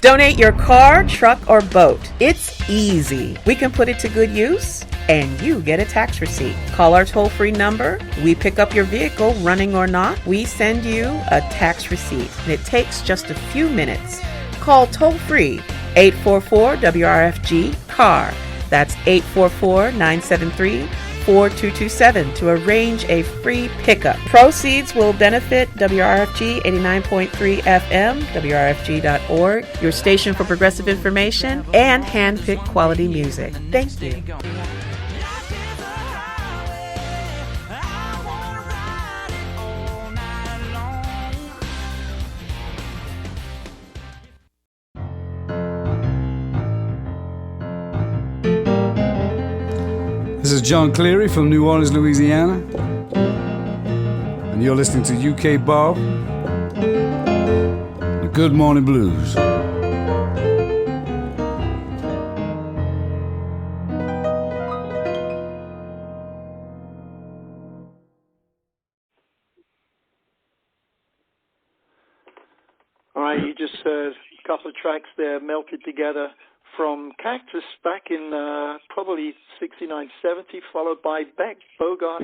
Donate your car, truck, or boat. It's easy. We can put it to good use, and you get a tax receipt. Call our toll-free number. We pick up your vehicle, running or not. We send you a tax receipt, and it takes just a few minutes. Call toll-free 844-WRFG-CAR. That's 844-973-4227 to arrange a free pickup. Proceeds will benefit WRFG 89.3 FM, WRFG.org, your station for progressive information and hand-picked quality music. Thank you. This is John Cleary from New Orleans, Louisiana, and you're listening to UK Bob, the Good Morning Blues. All right, you just heard a couple of tracks there melted together from Cactus back in probably 69, 70, followed by Beck, Bogart,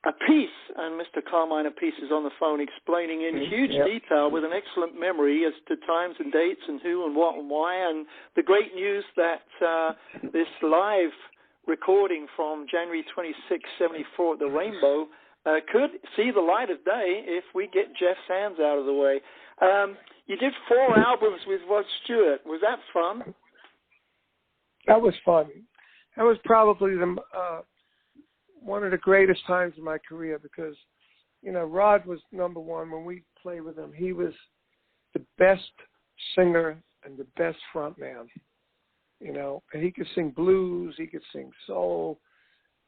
APPICE, and Mr. Carmine APPICE is on the phone explaining in huge detail with an excellent memory as to times and dates and who and what and why, and the great news that this live recording from January 26, 74 at the Rainbow could see the light of day if we get Jeff Sands out of the way. You did 4 albums with Rod Stewart. Was that fun? That was fun. That was probably one of the greatest times in my career because, you know, Rod was number one when we played with him. He was the best singer and the best front man, you know, and he could sing blues, he could sing soul,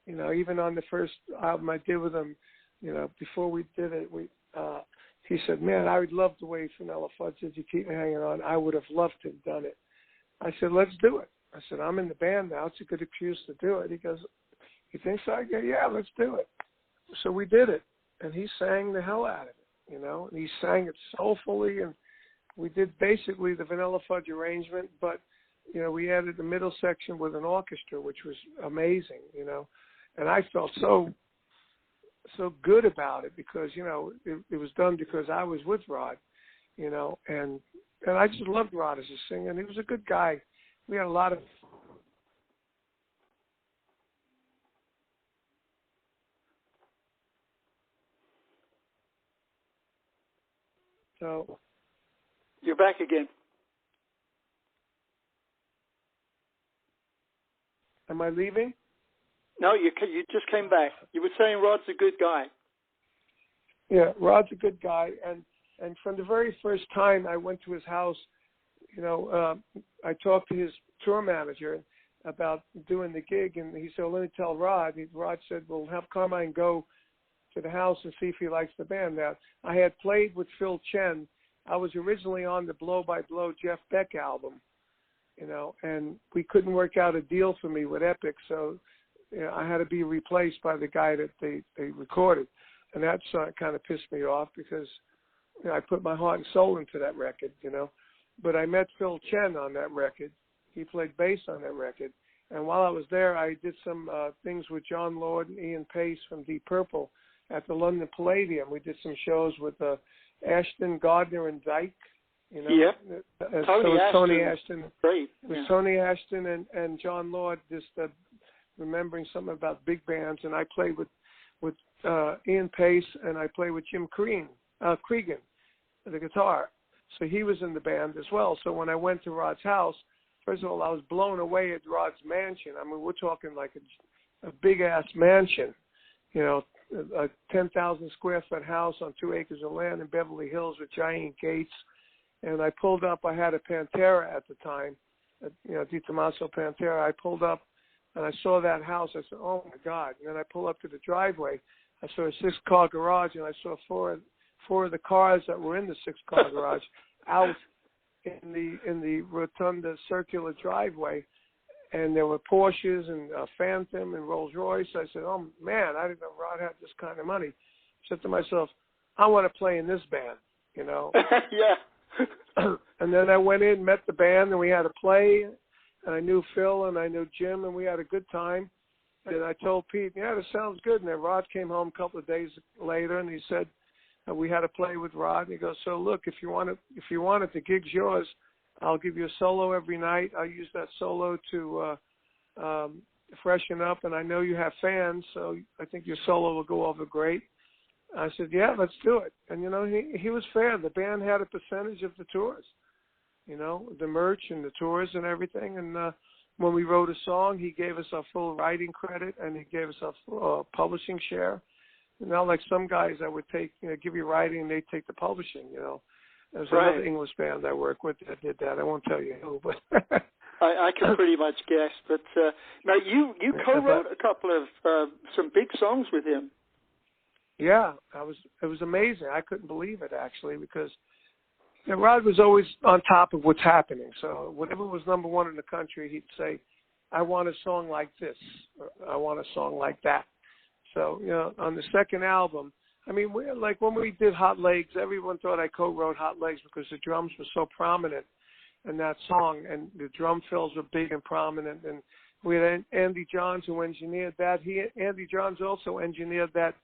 you know, even on the first album I did with him, you know, before we did it, he said, man, I would love the way Vanilla Fudge did You Keep Me Hanging On. I would have loved to have done it. I said, let's do it. I said, I'm in the band now. It's a good excuse to do it. He goes, you think so? I go, yeah, let's do it. So we did it, and he sang the hell out of it, you know, and he sang it soulfully, and we did basically the Vanilla Fudge arrangement, but, you know, we added the middle section with an orchestra, which was amazing, you know, and I felt so good about it because, you know, it was done because I was with Rod, you know, and I just loved Rod as a singer, and he was a good guy. We had a lot of so. You're back again. Am I leaving? No, you just came back. You were saying Rod's a good guy. Yeah, Rod's a good guy, and from the very first time I went to his house, you know, I talked to his tour manager about doing the gig, and he said, well, let me tell Rod. Rod said, well, have Carmine go to the house and see if he likes the band. Now, I had played with Phil Chen. I was originally on the Blow by Blow Jeff Beck album, you know, and we couldn't work out a deal for me with Epic, so you know, I had to be replaced by the guy that they recorded, and that kind of pissed me off because you know, I put my heart and soul into that record, you know. But I met Phil Chen on that record. He played bass on that record. And while I was there, I did some things with John Lord and Ian Pace from Deep Purple at the London Palladium. We did some shows with Ashton, Gardner, and Dyke. You know, yeah. Tony Ashton. Great. It was Tony Ashton and John Lord just remembering something about big bands. And I played with Ian Pace, and I played with Jim Cregan, the guitar. So he was in the band as well. So when I went to Rod's house, first of all, I was blown away at Rod's mansion. I mean, we're talking like a big-ass mansion, you know, a 10,000 square foot house on 2 acres of land in Beverly Hills with giant gates. And I pulled up. I had a Pantera at the time, you know, Di Tommaso Pantera. I pulled up, and I saw that house. I said, oh, my God. And then I pulled up to the driveway. I saw a 6-car garage, and I saw four of the cars that were in the 6-car garage out in the rotunda circular driveway, and there were Porsches and Phantom and Rolls Royce. I said, oh man, I didn't know Rod had this kind of money. I said to myself, I want to play in this band, you know. Yeah. And then I went in, met the band, and we had a play. And I knew Phil and I knew Jim, and we had a good time. And I told Pete, yeah, this sounds good. And then Rod came home a couple of days later, and he said, we had a play with Rod. And he goes, so look, if you want it, the gig's yours. I'll give you a solo every night. I'll use that solo to freshen up. And I know you have fans, so I think your solo will go over great. I said, yeah, let's do it. And, you know, he was fair. The band had a percentage of the tours, you know, the merch and the tours and everything. And when we wrote a song, he gave us our full writing credit, and he gave us our full, publishing share. Not like some guys that would take, you know, give you writing and they take the publishing, you know. There's another English band I work with that did that. I won't tell you who, but I can pretty much guess. But now you co-wrote a couple of some big songs with him. Yeah, it was amazing. I couldn't believe it, actually, because you know, Rod was always on top of what's happening. So whatever was number one in the country, he'd say, I want a song like this, or I want a song like that. So, you know, on the second album, I mean, like when we did Hot Legs, everyone thought I co-wrote Hot Legs because the drums were so prominent in that song, and the drum fills were big and prominent. And we had Andy Johns who engineered that. Andy Johns also engineered that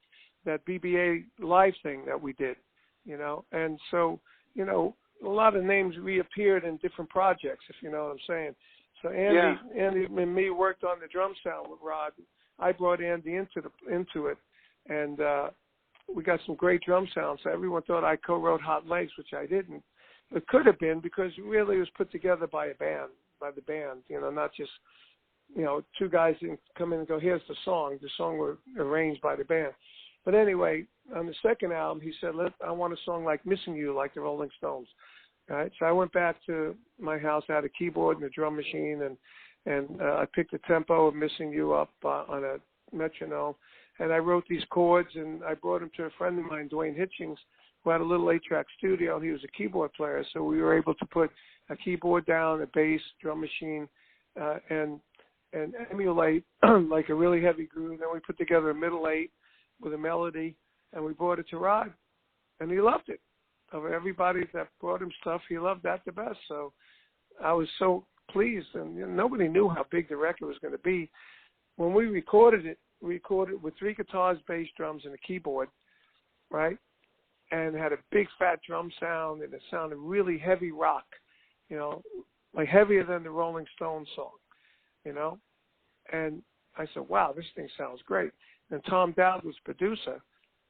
BBA live thing that we did, you know. And so, you know, a lot of names reappeared in different projects, if you know what I'm saying. So Andy and me worked on the drum sound with Rod. I brought Andy into it, and we got some great drum sounds. So everyone thought I co-wrote Hot Legs, which I didn't. It could have been because really it was put together by the band, you know, not just, you know, two guys didn't come in and go, here's the song. The song was arranged by the band. But anyway, on the second album, he said, I want a song like Missing You, like the Rolling Stones. All right, so I went back to my house, I had a keyboard and a drum machine, and I picked the tempo of Missing You up on a metronome, and I wrote these chords, and I brought them to a friend of mine, Dwayne Hitchings, who had a little 8-track studio. He was a keyboard player, so we were able to put a keyboard down, a bass, drum machine, and emulate like a really heavy groove. Then we put together a middle 8 with a melody, and we brought it to Rod, and he loved it. Of everybody that brought him stuff, he loved that the best. So I was so pleased, and you know, nobody knew how big the record was going to be. When we recorded it with 3 guitars, bass, drums, and a keyboard, right? And had a big fat drum sound, and it sounded really heavy rock, you know, like heavier than the Rolling Stones song, you know. And I said, wow, this thing sounds great. And Tom Dowd was producer.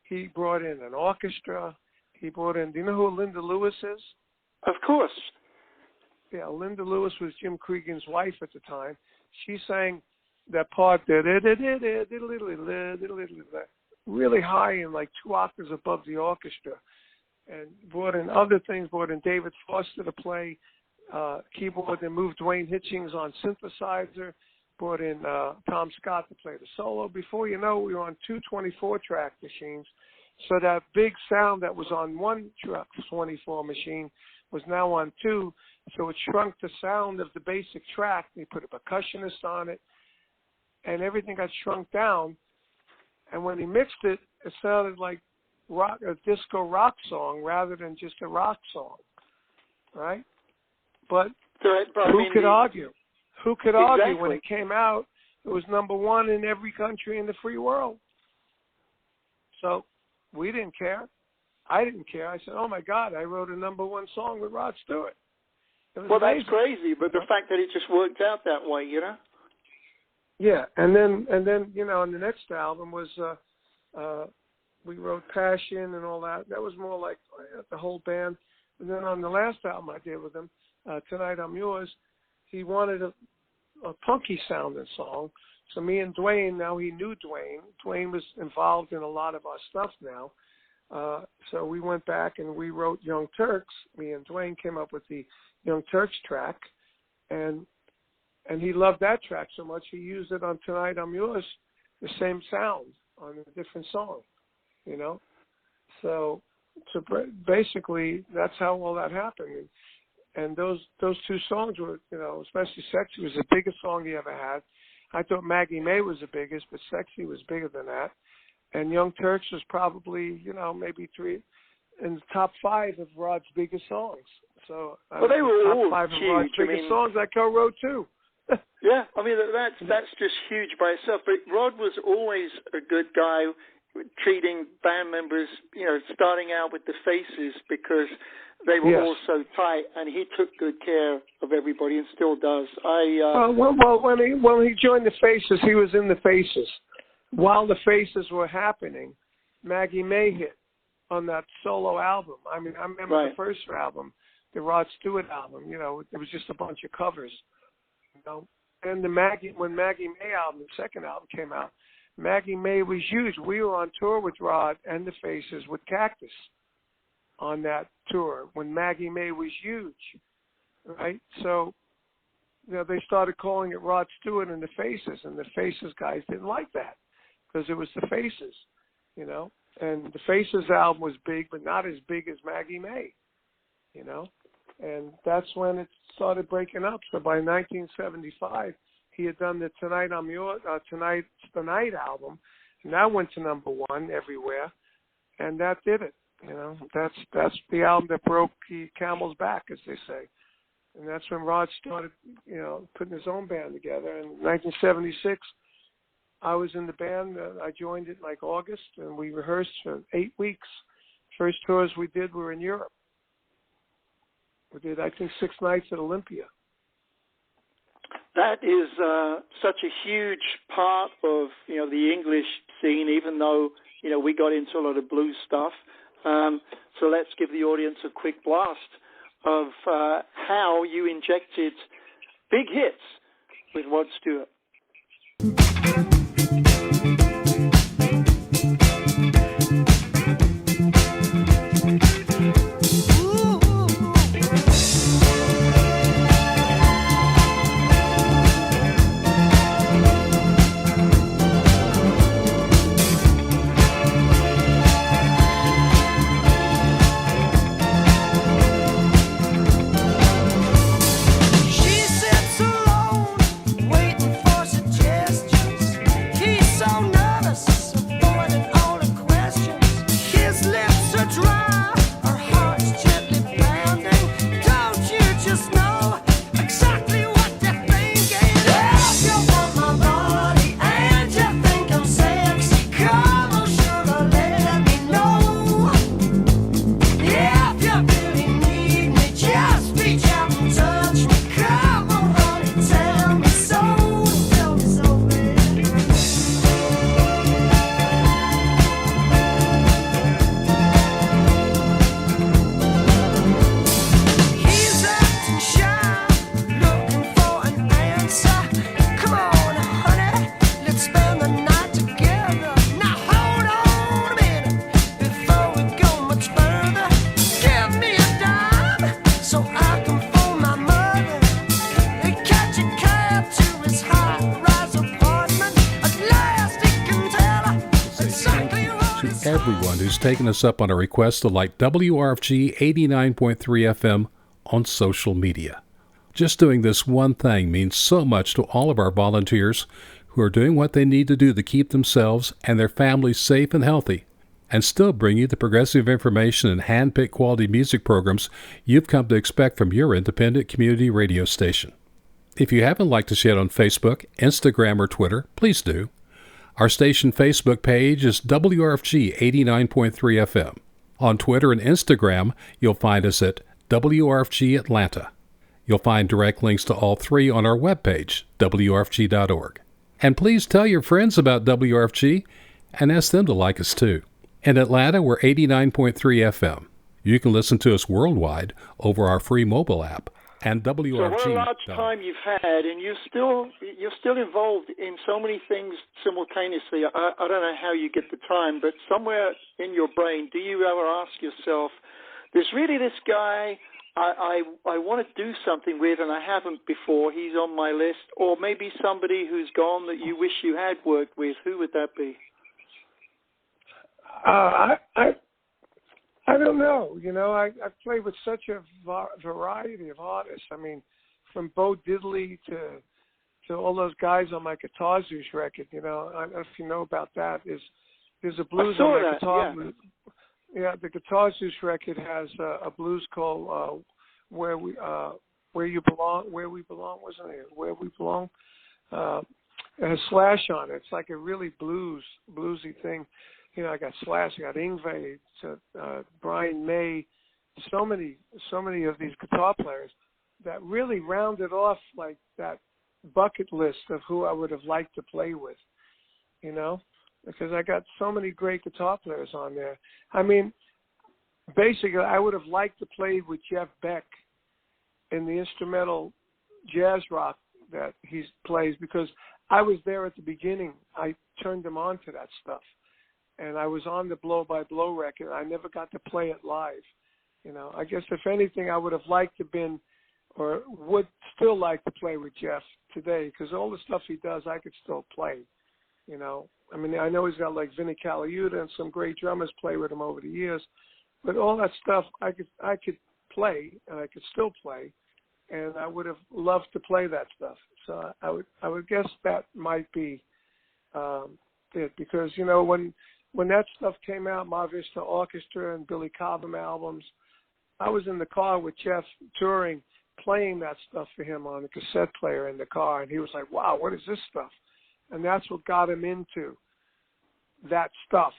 He brought in an orchestra. He brought in, do you know who Linda Lewis is? Of course. Yeah, Linda Lewis was Jim Cregan's wife at the time. She sang that part there, really high and like 2 octaves above the orchestra. And brought in other things, brought in David Foster to play keyboard, and moved Dwayne Hitchings on synthesizer, brought in Tom Scott to play the solo. Before you know, we were on 2 24-track machines. So that big sound that was on one truck 24 machine was now on 2. So it shrunk the sound of the basic track. They put a percussionist on it, and everything got shrunk down. And when he mixed it, it sounded like a disco rock song rather than just a rock song, right? But who could argue? Who could argue when it came out? It was number 1 in every country in the free world. So we didn't care. I didn't care. I said, oh, my God, I wrote a number 1 song with Rod Stewart. Well, amazing. That's crazy, but the fact that it just worked out that way, you know? Yeah, and then you know, on the next album was we wrote Passion and all that. That was more like the whole band. And then on the last album I did with him, Tonight I'm Yours, he wanted a punky sounding song. So me and Dwayne, now he knew Dwayne. Dwayne was involved in a lot of our stuff now. So we went back and we wrote Young Turks. Me and Dwayne came up with the Young Turks track, and he loved that track so much he used it on Tonight I'm Yours, the same sound on a different song, you know. So basically that's how all that happened. And those 2 songs were, you know, especially Sexy was the biggest song he ever had. I thought Maggie May was the biggest, but Sexy was bigger than that. And Young Turks was probably, you know, maybe 3 in the top 5 of Rod's biggest songs. So they were top all 5 of huge. Rod's biggest songs I co-wrote too. Yeah, I mean that's just huge by itself. But Rod was always a good guy, treating band members, starting out with the faces because they were all so tight, and he took good care of everybody and still does. Well, when he joined the Faces, he was in the Faces. While the Faces were happening, Maggie May hit on that solo album. I mean, I remember the first album, the Rod Stewart album. It was just a bunch of covers. And when Maggie May album, the second album came out, Maggie May was huge. We were on tour with Rod and the Faces with Cactus on that tour when Maggie May was huge, right? So, they started calling it Rod Stewart and the Faces, and the Faces guys didn't like that because it was the Faces, And the Faces album was big, but not as big as Maggie May, And that's when it started breaking up. So by 1975, he had done the Tonight's the Night album, and that went to #1 everywhere, and that did it. That's the album that broke the camel's back, as they say. And that's when Rod started, putting his own band together. In 1976, I was in the band. I joined it in August, and we rehearsed for 8 weeks. First tours we did were in Europe. We did, I think, 6 nights at Olympia. That is such a huge part of, the English scene, even though, we got into a lot of blues stuff. So let's give the audience a quick blast of how you injected big hits with Rod Stewart. Everyone who's taken us up on a request to like WRFG 89.3 FM on social media. Just doing this one thing means so much to all of our volunteers who are doing what they need to do to keep themselves and their families safe and healthy, and still bring you the progressive information and hand-picked quality music programs you've come to expect from your independent community radio station. If you haven't liked us yet on Facebook, Instagram, or Twitter, please do. Our station Facebook page is WRFG 89.3 FM. On Twitter and Instagram, you'll find us at WRFG Atlanta. You'll find direct links to all three on our webpage, WRFG.org. And please tell your friends about WRFG and ask them to like us too. In Atlanta, we're 89.3 FM. You can listen to us worldwide over our free mobile app. And WRFG. So what a large time you've had, and you're still involved in so many things simultaneously. I don't know how you get the time, but somewhere in your brain, do you ever ask yourself, there's really this guy I want to do something with, and I haven't before. He's on my list. Or maybe somebody who's gone that you wish you had worked with. Who would that be? I don't know. I've played with such a variety of artists. I mean, from Bo Diddley to all those guys on my Guitar Zeus record. I don't know if you know about that. There's a blues on my Guitar. Yeah, the Guitar Zeus record has a blues called Where You Belong, Where We Belong, wasn't it? Where We Belong. It has Slash on it. It's like a really bluesy thing. You know, I got Slash, I got Yngwie, Brian May, so many of these guitar players that really rounded off like that bucket list of who I would have liked to play with, you know, because I got so many great guitar players on there. I mean, basically, I would have liked to play with Jeff Beck in the instrumental jazz rock that he plays, because I was there at the beginning. I turned him on to that stuff. And I was on the Blow by Blow record. I never got to play it live. You know, I guess if anything, I would have liked to been, or would still like to play with Jeff today, because all the stuff he does, I could still play. You know, I mean, I know he's got like Vinnie Colaiuta and some great drummers play with him over the years, but all that stuff I could play, and I could still play, and I would have loved to play that stuff. So I would guess that might be it, because you know when that stuff came out, Ma Vista Orchestra and Billy Cobham albums, I was in the car with Jeff touring, playing that stuff for him on a cassette player in the car, and he was like, "Wow, what is this stuff?" And that's what got him into that stuff.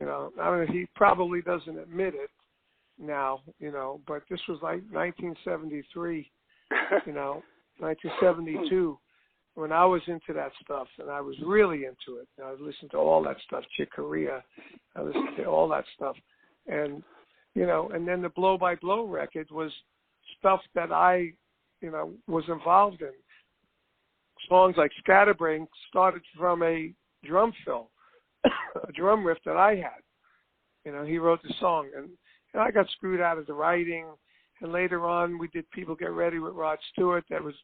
You know, I mean, he probably doesn't admit it now, you know, but this was like 1973, you know, 1972, when I was into that stuff, and I was really into it. I listened to all that stuff, Chick Corea, I listened to all that stuff. And, you know, and then the Blow by Blow record was stuff that I, you know, was involved in. Songs like Scatterbrain started from a drum fill, a drum riff that I had. You know, he wrote the song, and I got screwed out of the writing. And later on, we did People Get Ready with Rod Stewart. That was,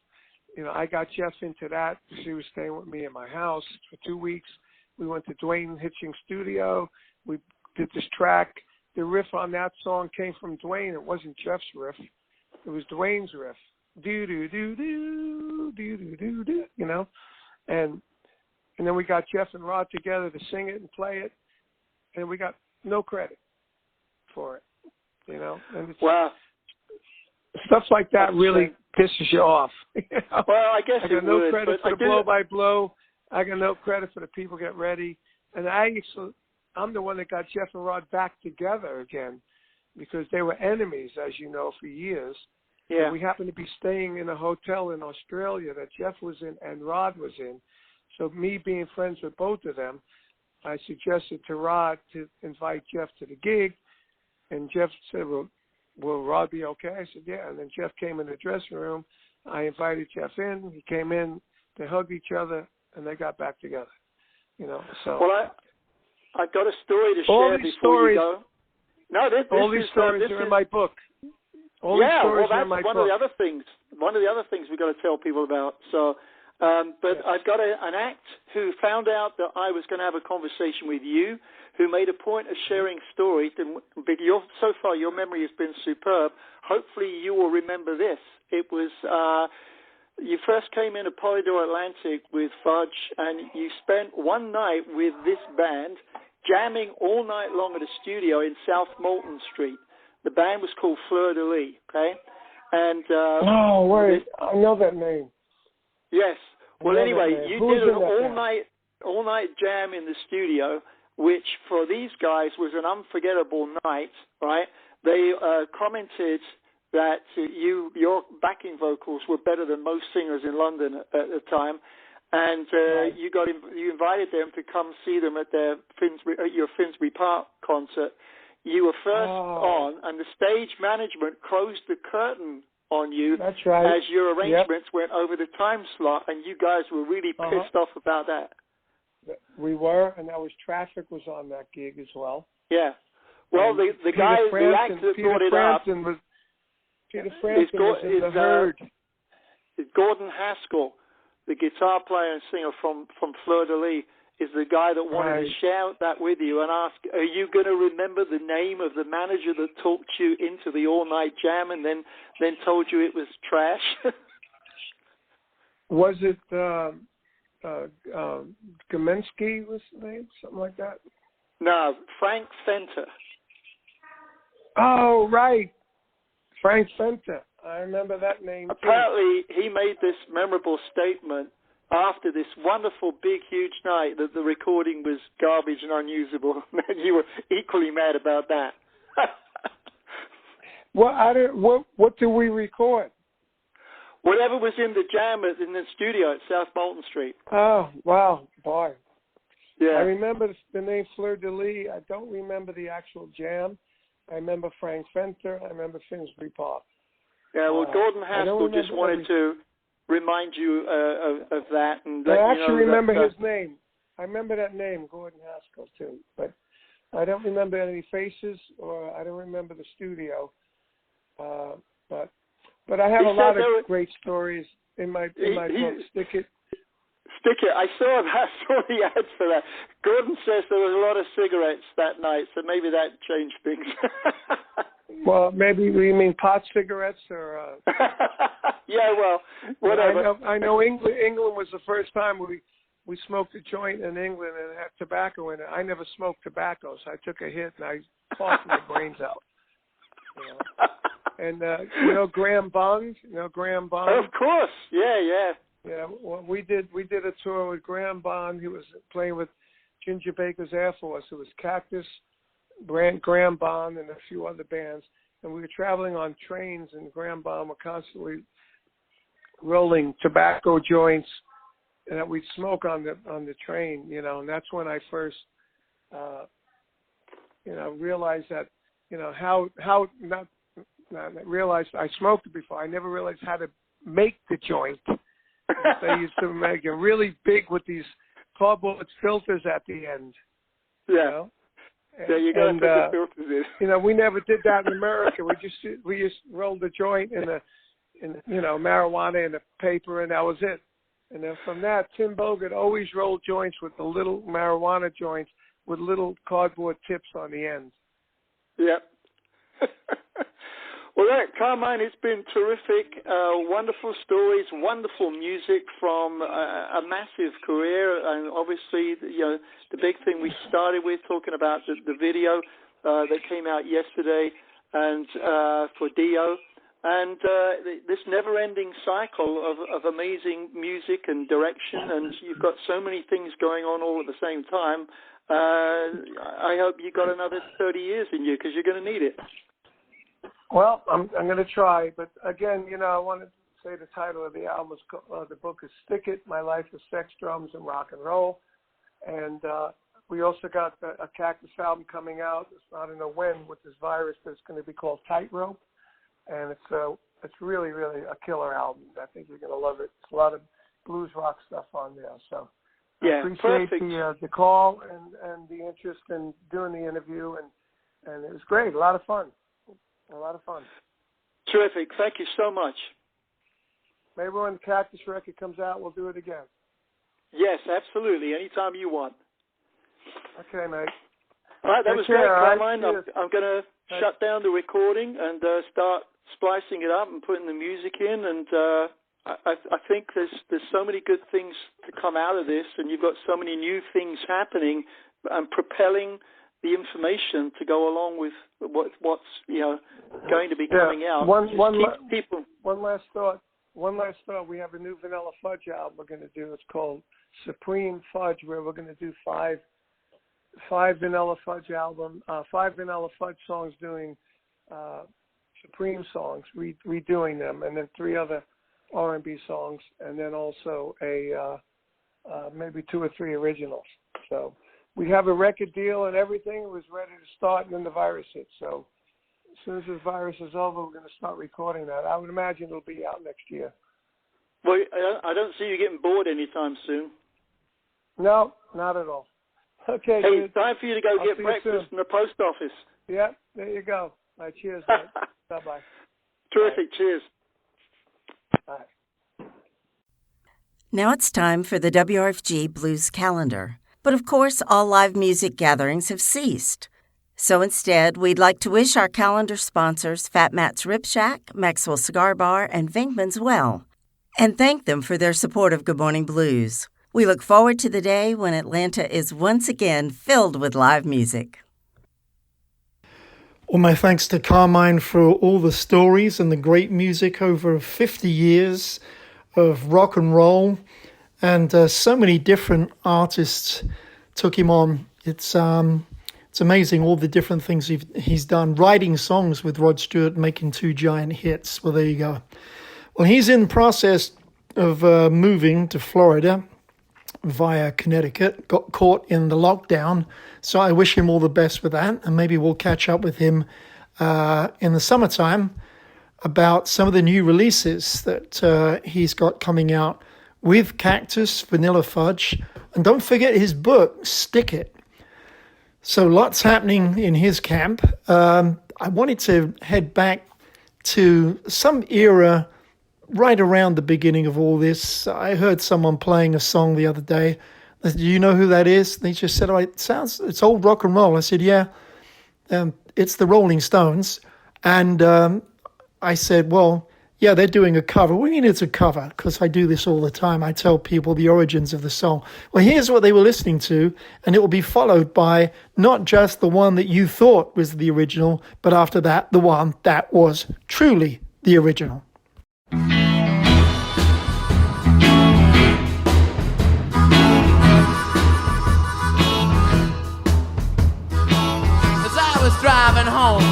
you know, I got Jeff into that. She was staying with me in my house for 2 weeks. We went to Dwayne Hitching's studio. We did this track. The riff on that song came from Dwayne. It wasn't Jeff's riff. It was Dwayne's riff. Do do do do do do do do. You know, and then we got Jeff and Rod together to sing it and play it, and we got no credit for it. You know, and it's, wow. Stuff like that really pisses you off. You know? Well, I guess I got it no would, credit for the Blow by Blow. I got no credit for the People Get Ready. And I'm the one that got Jeff and Rod back together again, because they were enemies, as you know, for years. Yeah. And we happened to be staying in a hotel in Australia that Jeff was in and Rod was in. So me being friends with both of them, I suggested to Rod to invite Jeff to the gig. And Jeff said, well, will Rod be okay? I said, yeah. And then Jeff came in the dressing room. I invited Jeff in. He came in. They hugged each other, and they got back together. You know, so. Well, I've got a story to all share these before stories, you go. No, all these stories are in my book. All these stories are in my book. One of the other things we've got to tell people about. So, but yes. I've got an act who found out that I was going to have a conversation with you, who made a point of sharing stories. But so far, your memory has been superb. Hopefully, you will remember this. It was you first came in at Polydor Atlantic with Fudge, and you spent one night with this band jamming all night long at a studio in South Moulton Street. The band was called Fleur de Lis, okay? And oh, wait, I know that name. Yes. Well, anyway, you did an all-night jam in the studio, which for these guys was an unforgettable night, right? They commented that your backing vocals were better than most singers in London at the time, and you invited them to come see them at your Finsbury Park concert. You were first on, and the stage management closed the curtain on you. That's right. As your arrangements went over the time slot, and you guys were really pissed off about that. We were, and traffic was on that gig as well. Yeah. Well, the actor that brought it up Peter Frampton was in the herd. Gordon Haskell, the guitar player and singer from Fleur de Lis, is the guy that wanted to shout that with you and ask, are you going to remember the name of the manager that talked you into the all-night jam and then told you it was trash? Was it Gomensky was the name? Something like that? No, Frank Fenter. Oh, right. Frank Fenter. I remember that name, too. Apparently, he made this memorable statement after this wonderful, big, huge night that the recording was garbage and unusable. And you were equally mad about that. What did we record? Whatever was in the jam in the studio at South Bolton Street. Oh, wow, boy. Yeah. I remember the name Fleur de Lis. I don't remember the actual jam. I remember Frank Fenter. I remember Finsbury Park. Yeah, well, Gordon Haskell just wanted to remind you of that. And I let actually you know remember that, his name. I remember that name, Gordon Haskell, too. But I don't remember any faces, or I don't remember the studio. But I have a lot of great stories in my book. Stick It. I saw the ad for that. Gordon says there was a lot of cigarettes that night, so maybe that changed things. Well, maybe you mean pot cigarettes or... Yeah, well, whatever. I know England was the first time we smoked a joint in England and it had tobacco in it. I never smoked tobacco, so I took a hit and I coughed my brains out. You know? And Graham Bond? You know Graham Bond? Of course, yeah. Yeah, well, we did a tour with Graham Bond. He was playing with Ginger Baker's Air Force. It was Cactus, Graham Bond, and a few other bands. And we were traveling on trains, and Graham Bond were constantly rolling tobacco joints that we'd smoke on the train, and that's when I first, realized that, how not realized I smoked it before. I never realized how to make the joint. They used to make it really big with these cardboard filters at the end. Yeah. Yeah, you got to put the filters in. We never did that in America. We just rolled the joint in marijuana in a paper, and that was it. And then from that, Tim Bogert always rolled joints with the little marijuana joints with little cardboard tips on the end. Yep. Well, Carmine, it's been terrific. Wonderful stories, wonderful music from a massive career. And obviously, the big thing we started with, talking about the video that came out yesterday and for Dio. And this never-ending cycle of amazing music and direction. And you've got so many things going on all at the same time. I hope you got another 30 years in you, because you're going to need it. Well, I'm going to try, but again, I want to say the title of the album the book is "Stick It: My Life of Sex, Drums, and Rock and Roll," and we also got a Cactus album coming out. I don't know when with this virus, but it's going to be called Tightrope, and it's really, really a killer album. I think you're going to love it. It's a lot of blues rock stuff on there. So yeah, I appreciate perfect. the call and the interest in doing the interview, and it was great. A lot of fun. A lot of fun. Terrific. Thank you so much. Maybe when the Cactus record comes out, we'll do it again. Yes, absolutely. Anytime you want. Okay, mate. All right, that was great, Carmine. Right, I'm going to shut down the recording and start splicing it up and putting the music in. And I think there's so many good things to come out of this, and you've got so many new things happening and propelling the information to go along with what's going to be coming out. One last thought. We have a new Vanilla Fudge album we're going to do. It's called Supreme Fudge, where we're going to do five Vanilla Fudge songs doing Supreme songs, redoing them, and then 3 other R&B songs, and then also maybe 2 or 3 originals. So we have a record deal and everything. It was ready to start, and then the virus hit. So as soon as this virus is over, we're going to start recording that. I would imagine it'll be out next year. Well, I don't see you getting bored anytime soon. No, not at all. Okay. Hey, it's time for you to go get breakfast in the post office. Yeah, there you go. All right, cheers, mate. Bye-bye. Terrific. Bye. Cheers. Bye. Now it's time for the WRFG Blues Calendar. But of course, all live music gatherings have ceased. So instead, we'd like to wish our calendar sponsors Fat Matt's Rib Shack, Maxwell Cigar Bar, and Venkman's well, and thank them for their support of Good Morning Blues. We look forward to the day when Atlanta is once again filled with live music. Well, my thanks to Carmine for all the stories and the great music over 50 years of rock and roll. And so many different artists took him on. It's amazing all the different things he's done. Writing songs with Rod Stewart, making 2 giant hits. Well, there you go. Well, he's in the process of moving to Florida via Connecticut. Got caught in the lockdown. So I wish him all the best with that. And maybe we'll catch up with him in the summertime about some of the new releases that he's got coming out with Cactus, Vanilla Fudge. And don't forget his book, Stick It. So lots happening in his camp. I wanted to head back to some era right around the beginning of all this. I heard someone playing a song the other day. I said, do you know who that is? And they just said, oh, it's old rock and roll. I said, yeah, it's the Rolling Stones. And I said, well, yeah, they're doing a cover. What do you mean it's a cover? Because I do this all the time. I tell people the origins of the song. Well, here's what they were listening to, and it will be followed by not just the one that you thought was the original, but after that, the one that was truly the original. Driving home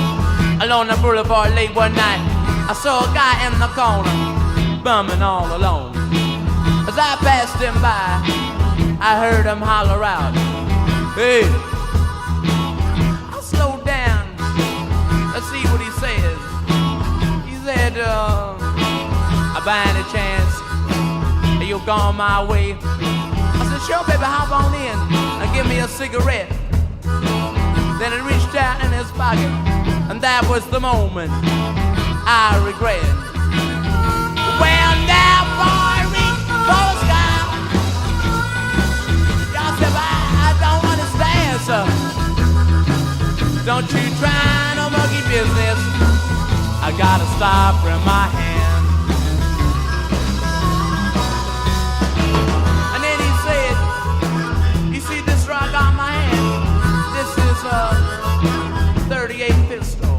along the boulevard late one night, I saw a guy in the corner bumming all alone. As I passed him by, I heard him holler out, hey. I slowed down to see what he says. He said, by any chance you've gone my way? I said, sure baby, hop on in and give me a cigarette. Then he reached out in his pocket, and that was the moment I regret. Well, now, boy, reach for the sky. Y'all said, I don't understand, sir. Don't you try no monkey business. I got a stopper in my hand. And then he said, you see this rock on my hand? This is a 38 pistol,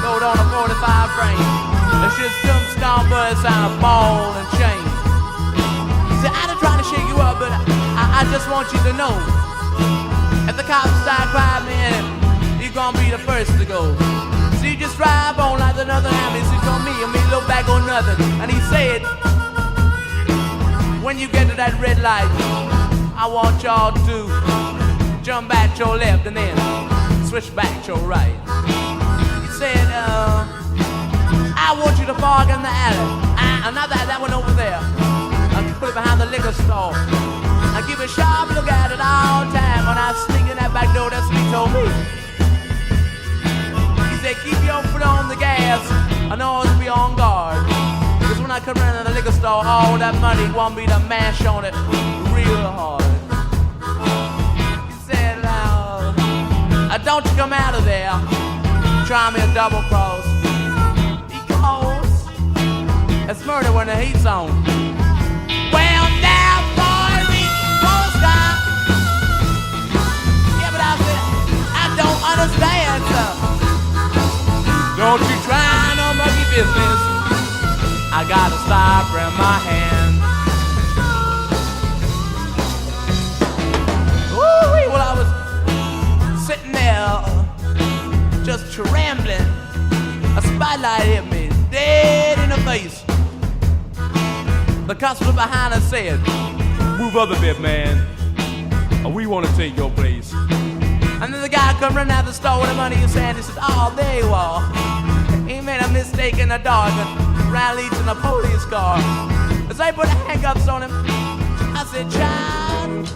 load on a 45 frame. The shit's tombstone bullets on a ball and chain. See, I ain't trying to shake you up, but I just want you to know, if the cops start crying, man, you're gonna be the first to go. So you just drive on like another ambulance on me, and me look back on nothing. And he said, when you get to that red light, I want y'all to jump back to your left and then switch back to your right. He said, I want you to park in the alley. Not that one over there. I'll put it behind the liquor store. I give a sharp look at it all the time. When I sneak in that back door, that's what he told me. He said, keep your foot on the gas and always be on guard. Because when I come around to the liquor store, all that money want me to mash on it real hard. Don't you come out of there, try me a double cross. Because it's murder when the heat's on. Well, now, boy, reach for the sky. Yeah, but I said, I don't understand, sir. Don't you try no monkey business. I got a stopper in my hand. Woo-wee, well, I was sitting there, just rambling. A spotlight hit me dead in the face. The constable behind us said, move up a bit, man. We want to take your place. And then the guy come running out of the store with the money in his hand. He said, oh, there you are. He made a mistake in the dark and ran leads in a police car. As I put the handcuffs on him, I said, child,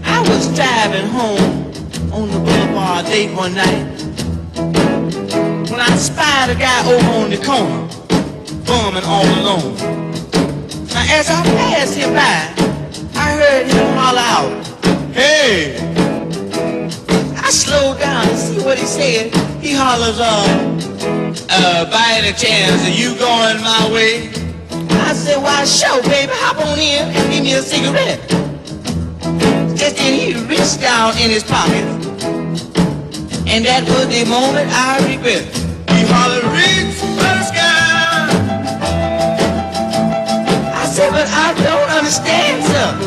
I was driving home on the boulevard late one night when I spied a guy over on the corner, bumming all alone. Now as I passed him by, I heard him holler out, hey! I slowed down to see what he said. He hollers, by any chance are you going my way? I said, why sure baby, hop on in and give me a cigarette. says, and he reached down in his pocket, and that was the moment I regret. He hollered, reach for the sky. I said, but I don't understand, sir.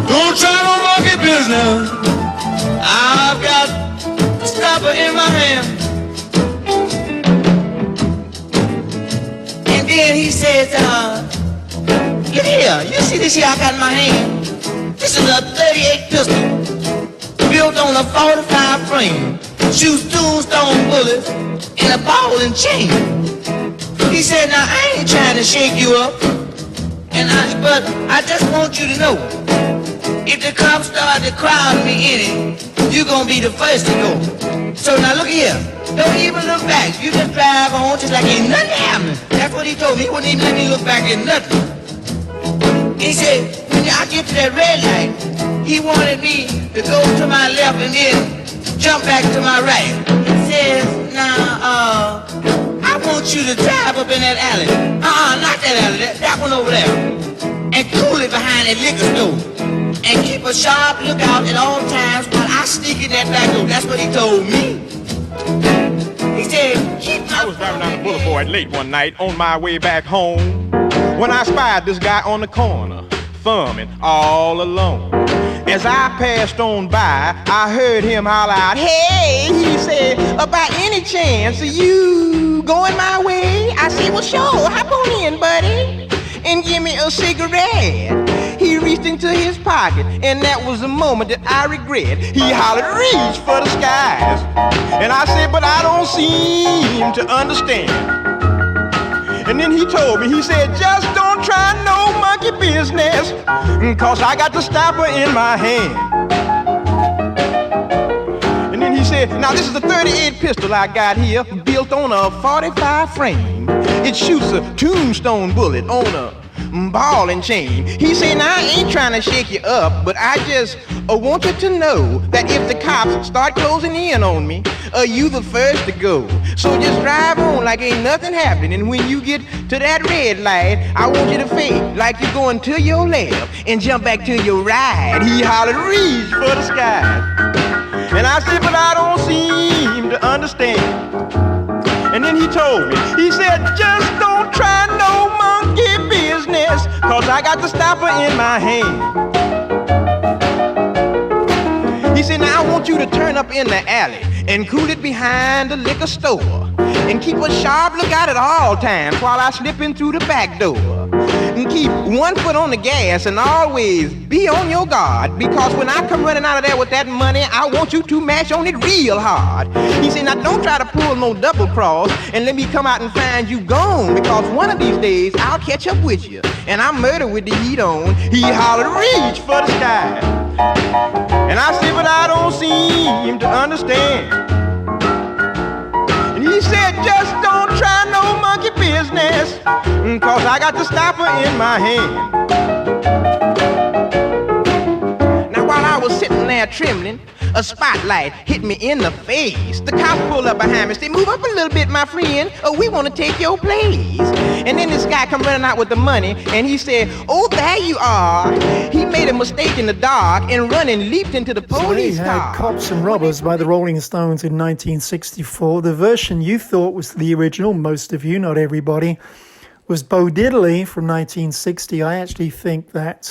Don't try no monkey business. I've got a stopper in my hand. And then he says, look here, you see this here I got in my hand? This is a 38 pistol, built on a 45 frame, shoots tombstone bullets and a ball and chain. He said, now I ain't trying to shake you up, but I just want you to know, if the cops start to crowd me in it, you gonna be the first to go. So now look here, don't even look back. You just drive on just like ain't nothing happening. That's what he told me. He wouldn't even let me look back at nothing. He said, when I get to that red light, he wanted me to go to my left and then jump back to my right. He says, now, I want you to drive up in that alley. Not that alley, that one over there. And cool it behind that liquor store. And keep a sharp lookout at all times while I sneak in that back door. That's what he told me. He said, I was driving down the boulevard late one night on my way back home when I spied this guy on the corner, thumbing all alone. As I passed on by, I heard him holler out, hey, he said, by any chance are you going my way? I said, well, sure, hop on in, buddy, and give me a cigarette. He reached into his pocket, and that was the moment that I regret. He hollered, reach for the skies. And I said, but I don't seem to understand. And then he told me, he said, just don't try no monkey business, 'cause I got the stopper in my hand. And then he said, now this is a 38 pistol I got here, built on a 45 frame. It shoots a tombstone bullet on a ball and chain. He said, now I ain't trying to shake you up, but I just want you to know that if the cops start closing in on me, you the first to go. So just drive on like ain't nothing happening, and when you get to that red light, I want you to fake like you're going to your left and jump back to your right. He hollered, reach for the sky. And I said, but I don't seem to understand. And then he told me, he said, just don't try no monkey business, 'cause I got the stopper in my hand. He said, now I want you to turn up in the alley and cool it behind the liquor store, and keep a sharp lookout at all times while I slip in through the back door. And keep one foot on the gas and always be on your guard, because when I come running out of there with that money, I want you to mash on it real hard. He said, now don't try to pull no double cross and let me come out and find you gone, because one of these days I'll catch up with you and I'm murder with the heat on. He hollered, reach for the sky. And I said, but I don't seem to understand. And he said, just don't try no monkey business, 'cause I got the stopper in my hand. Now while I was sitting there trembling, a spotlight hit me in the face. The cops pulled up behind me, said, move up a little bit, my friend, we want to take your place. And then this guy come running out with the money, and he said, oh, there you are. He made a mistake in the dark and run and leaped into the police So we car. had Cops and Robbers by the Rolling Stones in 1964. The version you thought was the original, most of you, not everybody, was Bo Diddley from 1960. I actually think that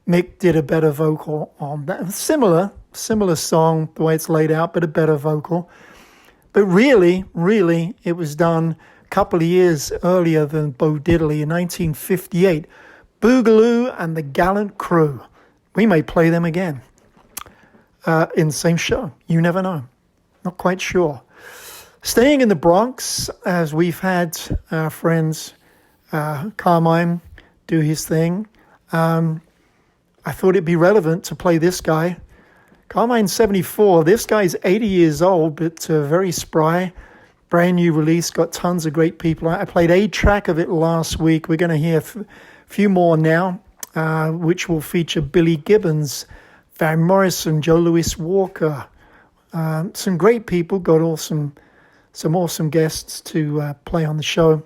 Mick did a better vocal on that. Similar song, the way it's laid out, but a better vocal. But really, it was done a couple of years earlier than Bo Diddley in 1958. Boogaloo and the Gallant Crew. We may play them again in the same show. You never know. Not quite sure. Staying in the Bronx, as we've had our friends Carmine do his thing, I thought it'd be relevant to play this guy. Carmine's 74. This guy's 80 years old, but very spry. Brand new release, got tons of great people. I played a track of it last week. We're going to hear a few more now, which will feature Billy Gibbons, Van Morrison, Joe Louis Walker. Some great people, got some awesome guests to play on the show.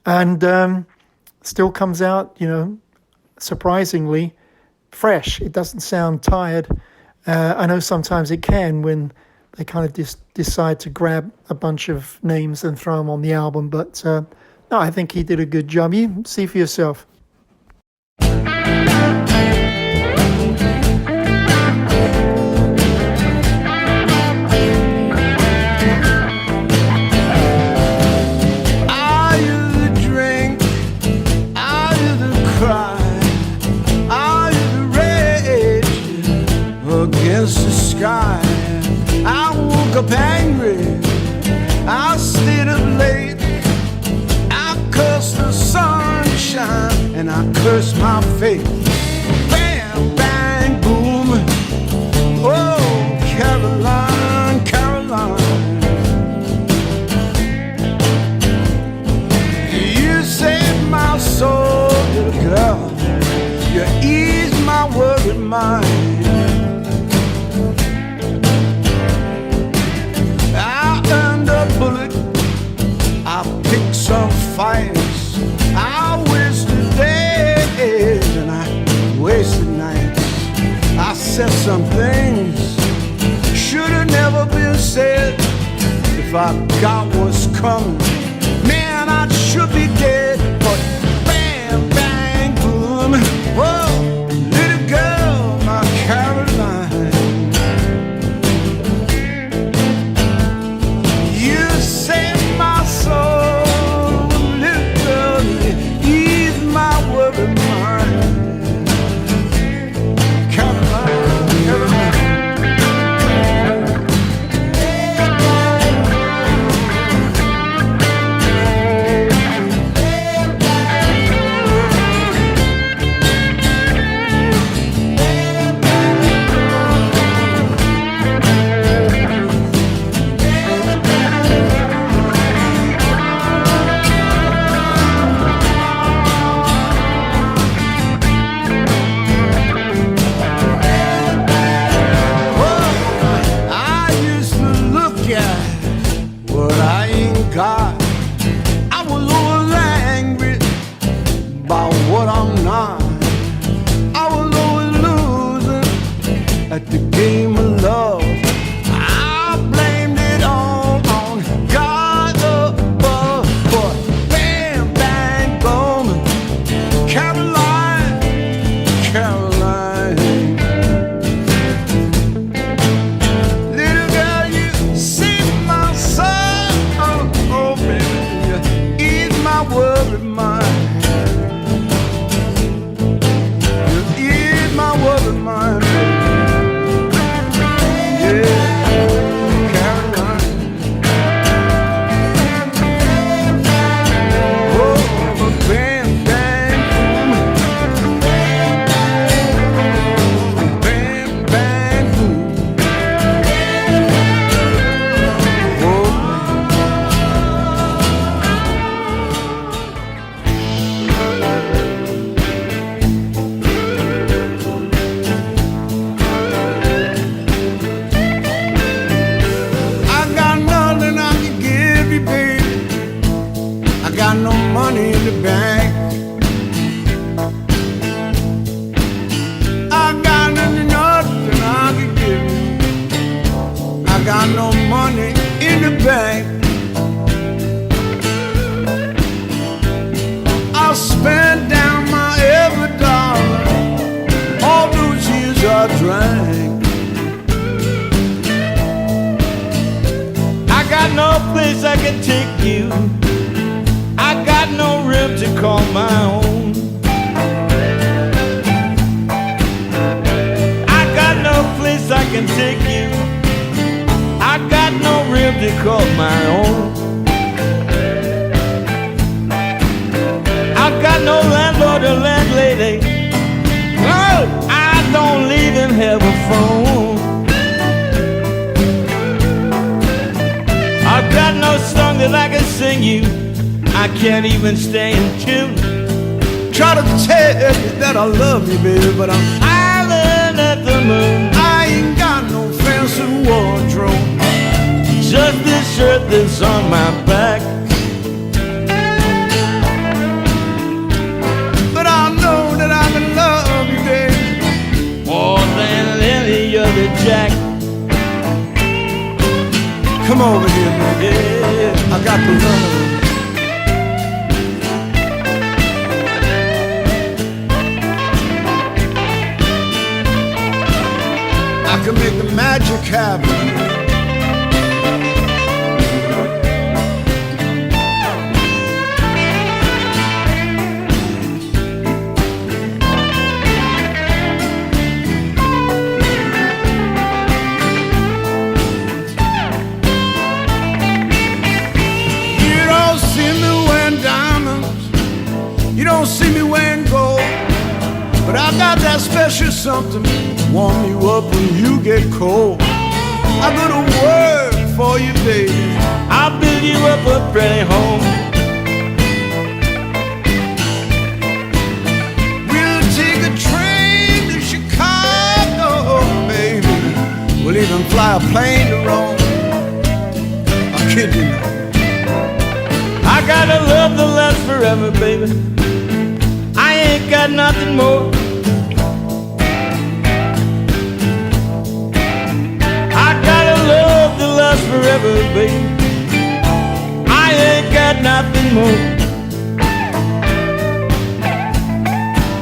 And still comes out, surprisingly, fresh. It doesn't sound tired. I know sometimes it can when they kind of decide to grab a bunch of names and throw them on the album. But no, I think he did a good job. You see for yourself. Against the sky, I woke up angry, I stayed up late, I cursed the sunshine and I cursed my fate. Bam, bang, boom, oh, Caroline, Caroline, you saved my soul, little girl, you eased my worried mind. Bullet, I picked some fights, I wasted days and I wasted nights. I said some things should have never been said. If I got what's coming, man, I should be dead. But bam, bang, boom, whoa, little girl, my Caroline. At the game of love, I blamed it all on God above. But bam, bang, boom, Caroline, Caroline, little girl, you saved my soul, oh baby, you ease my worried mind, you ease my worried mind. I spent down my every dollar, all those years I drank. I got no place I can take you, I got no rim to call my own. I got no place I can take you, I got no rim to call my own. I've got no landlord or landlady, no, I don't even have a phone. I've got no song that I can sing you, I can't even stay in tune. Try to tell you that I love you, baby, but I'm island at the moon. I ain't got no fancy wardrobe, just this shirt that's on my back. But I know that I can love you, baby, magic happen. You don't see me wearing gold, but I got that special something warm you up when you get cold. I got a word for you, baby. I'll build you up a pretty home. We'll take a train to Chicago, baby. We'll even fly a plane to Rome. I kid you not. I got a love that lasts forever, baby. I ain't got nothing more. I got a love that lasts forever, baby. I ain't got nothing more.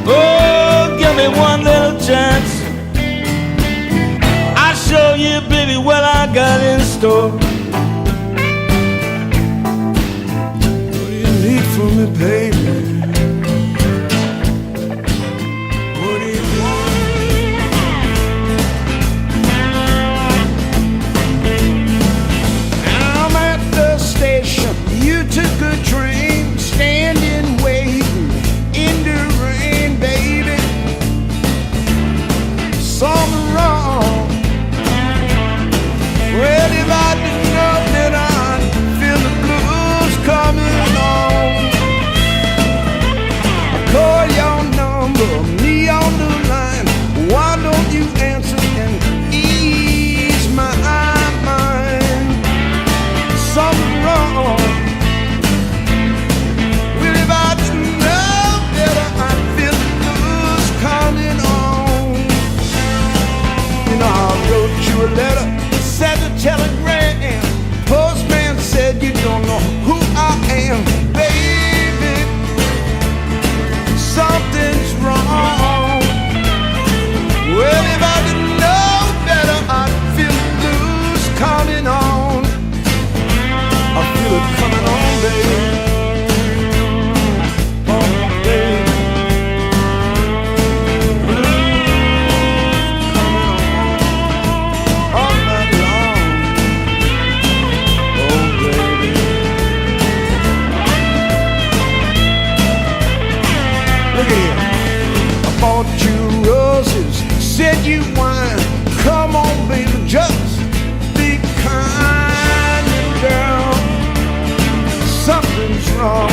Oh, give me one little chance. I'll show you, baby, what I got in store. What do you need from me, baby? You took a train, standing, waiting in the rain, baby. Something wrong. Well, if I didn't know that I'd feel the blues coming on. I call your number, me on the line. Why don't you answer and ease my mind? Something wrong. A letter, sent a telegram. Postman said you don't know who I am, baby. Something's wrong. Well, if I didn't know better, I'd feel the blues coming on. I feel it coming on, baby. Bought you roses, said you wine. Come on, baby, just be kind, little girl. Something's wrong.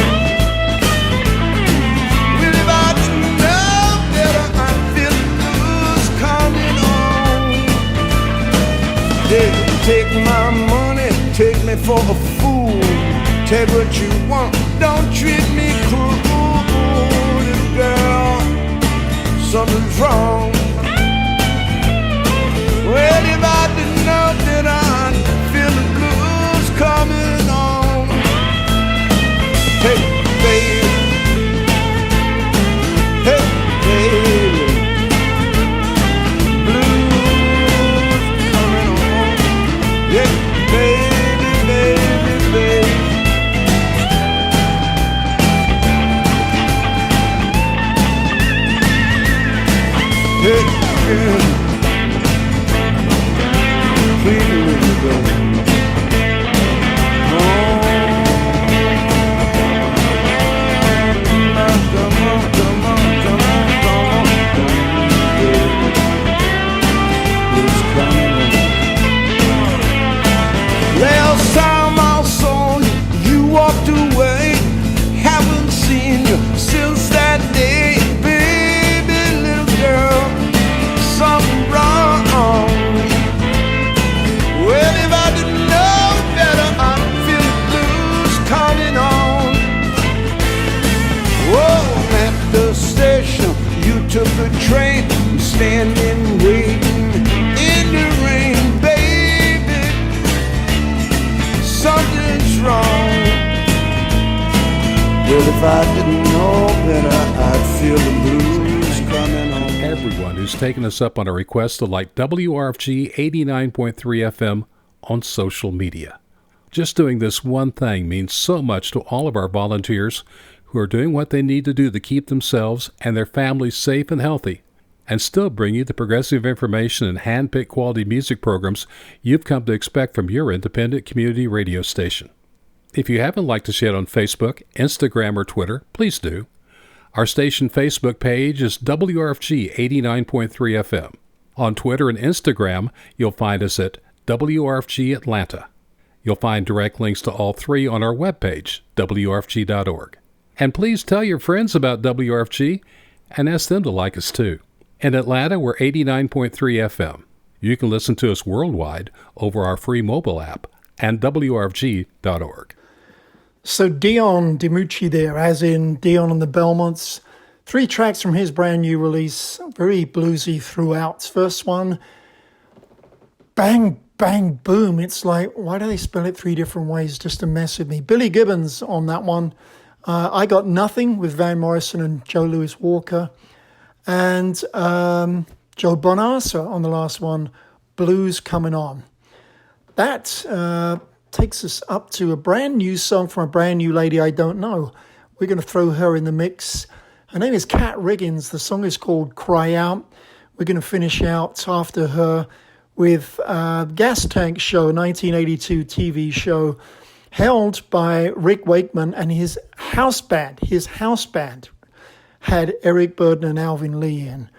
Well, if I didn't know better, I'd feel the blues coming on. Yeah, take my money, take me for a fool. Take what you want, don't treat me cruel, little girl. Something's wrong. Well, if I didn't know that I'd feel the blues coming on. Hey, baby. Hey, baby. Blues coming on. Yeah, baby, baby, baby. Hey, girl, please let me go. Oh, come on, come on, come on, come on, baby. It's coming on. Last time I saw you, you walked away. Haven't seen you since that day, baby, little girl. Something wrong. Well, if I didn't know better, I'd feel the blues coming on. Whoa, at the station, you took a train, standing, waiting in the rain, baby. Something's wrong. Well, if I didn't know better, I'd feel the blues coming on. everyone who's taken us up on a request to like WRFG 89.3 FM on social media. Just doing this one thing means so much to all of our volunteers who are doing what they need to do to keep themselves and their families safe and healthy, and still bring you the progressive information and hand-picked quality music programs you've come to expect from your independent community radio station. If you haven't liked us yet on Facebook, Instagram, or Twitter, please do. Our station Facebook page is WRFG 89.3 FM. On Twitter and Instagram, you'll find us at WRFG Atlanta. You'll find direct links to all three on our webpage, WRFG.org. And please tell your friends about WRFG and ask them to like us too. In Atlanta, we're 89.3 FM. You can listen to us worldwide over our free mobile app and WRFG.org. So Dion DiMucci there, as in Dion and the Belmonts. 3 tracks from his brand new release, very bluesy throughout. First one, Bang, Bang, Boom. It's like, why do they spell it 3 different ways just to mess with me? Billy Gibbons on that one. I Got Nothing with Van Morrison and Joe Louis Walker. And Joe Bonamassa on the last one, Blues Coming On. That takes us up to a brand new song from a brand new lady I don't know. We're going to throw her in the mix. Her name is Kat Riggins. The song is called Cry Out. We're going to finish out after her with Gas Tank Show, 1982 TV show held by Rick Wakeman and his house band. His house band had Eric Burdon and Alvin Lee in,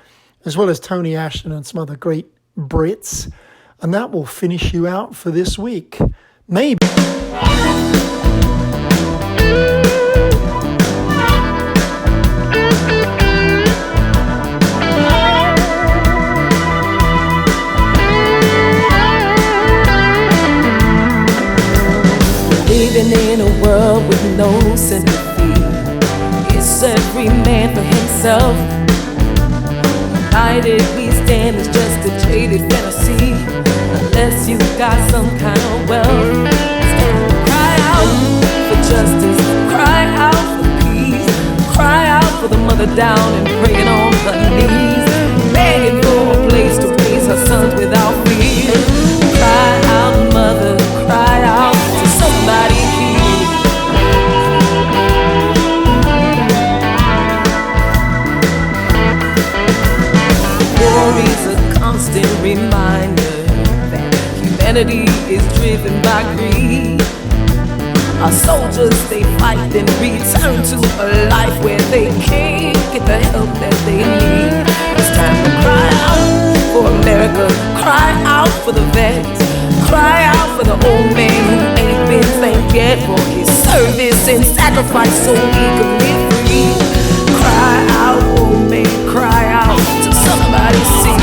as well as Tony Ashton and some other great Brits. And that will finish you out for this week. Maybe. Living in a world with no sympathy. It's every man for himself. United we stand is just a jaded fantasy, unless you got some kind of wealth. Cry out for justice, cry out for peace, cry out for the mother down and praying on her knees, begging for a place to raise her sons without fear. Cry out, mother, cry out to somebody here. War is a constant reminder that humanity is driven by greed. Our soldiers, they fight and return to a life where they can't get the help that they need. It's time to cry out for America, cry out for the vets, cry out for the old man who ain't been thanked yet for his service and sacrifice so we could live free. Cry out, old man, cry out till somebody see.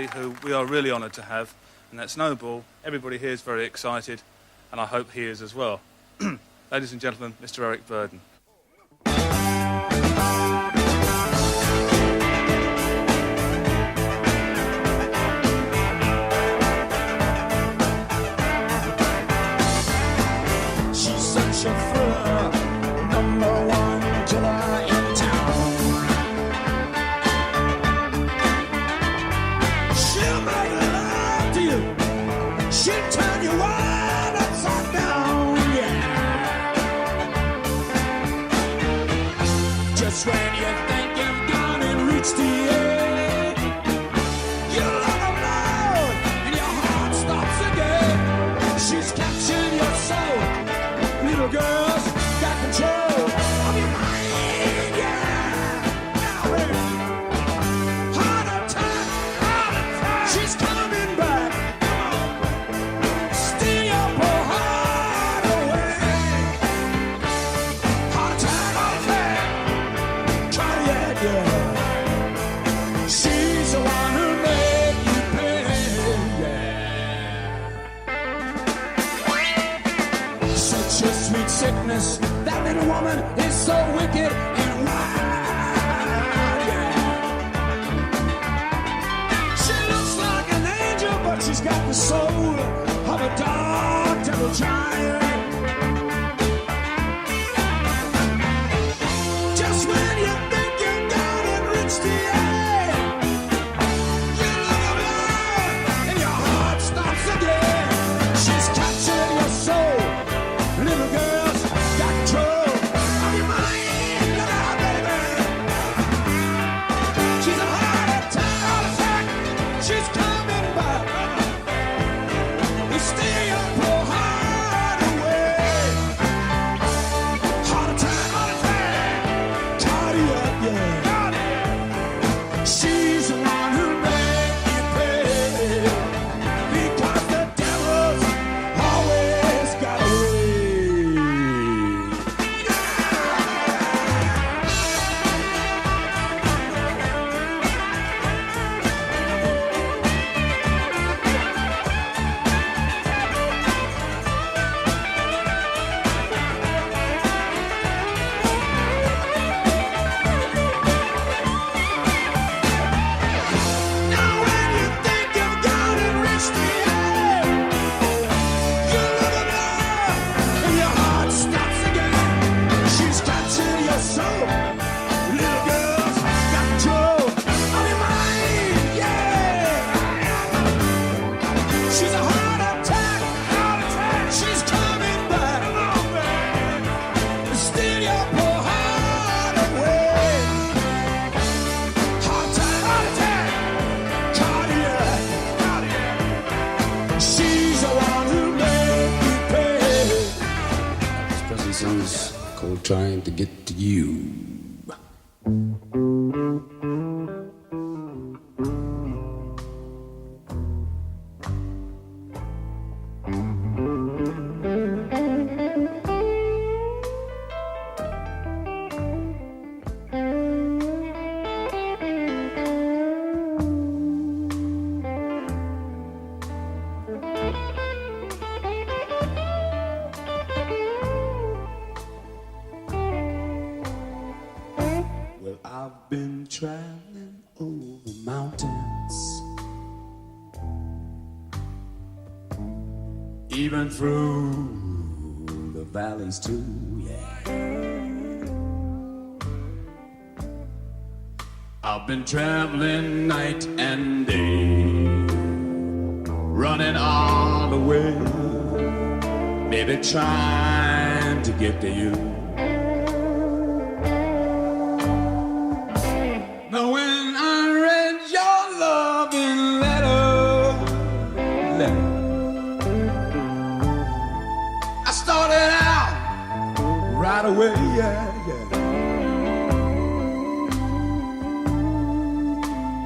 who we are really honoured to have, and that's Snowball. Everybody here is very excited, and I hope he is as well. Ladies and gentlemen, Mr. Eric Burden. She's such a thriller, #1 killer in town. She'll make love to you. She'll turn you right upside down, yeah. Just when you think you've gone and reached the end, you look around and your heart stops again. She's captured your soul. Little girls got control of your mind, yeah. Now, baby, heart attack. She's coming back. Steal your poor heart away. Heart attack. Cardiac, yeah. She's the one who made you pay, yeah. Such a sweet sickness. That little woman is so wicked and wild, yeah. She looks like an angel, but she's got the soul of a dark devil giant. Just when you think you're gone and reached the end, you look around and your heart stops again. She's captured your soul. Little girls got control of your mind. Look out, baby. She's a heart attack. She's coming back. You steal your poor heart away. Heart attack. Cardiac, yeah. She's the one who made you pay. Because the devil's always got a way. Now when you think you've gone and reached the end, you look around and your heart stops again. She's captured your soul. Little girls got control of your mind, yeah. She's a heart attack. She's coming back. Steal your poor heart away. Heart attack. Cardiac. She's the one who made you pay. This present song is called Trying to Get to You. Well, I've been traveling over mountains, even through the valleys too, yeah. I've been traveling night and day, running all the way, maybe trying to get to you. Now when I read your loving letter, I started out right away, yeah.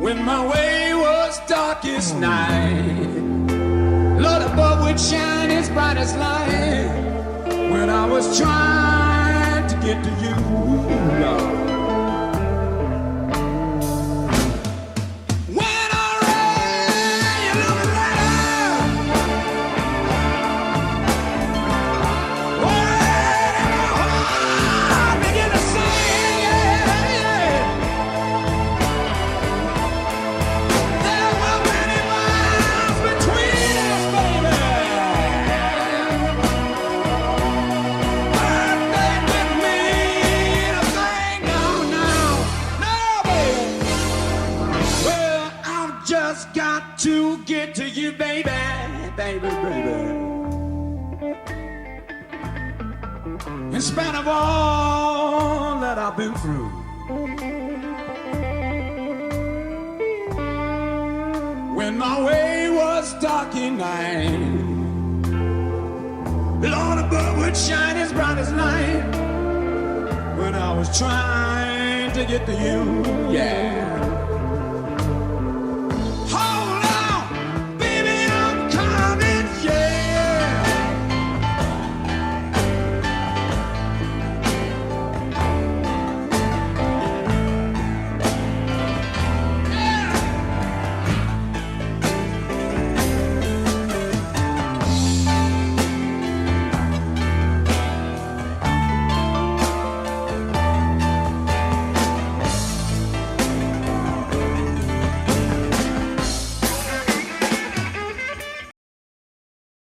When my way was darkest night, Lord above would shine as bright as light. When I was trying to get to you, Lord. When I read get to you, baby, baby, baby. In spite of all that I've been through, when my way was dark at night, Lord above would shine as bright as light when I was trying to get to you, yeah.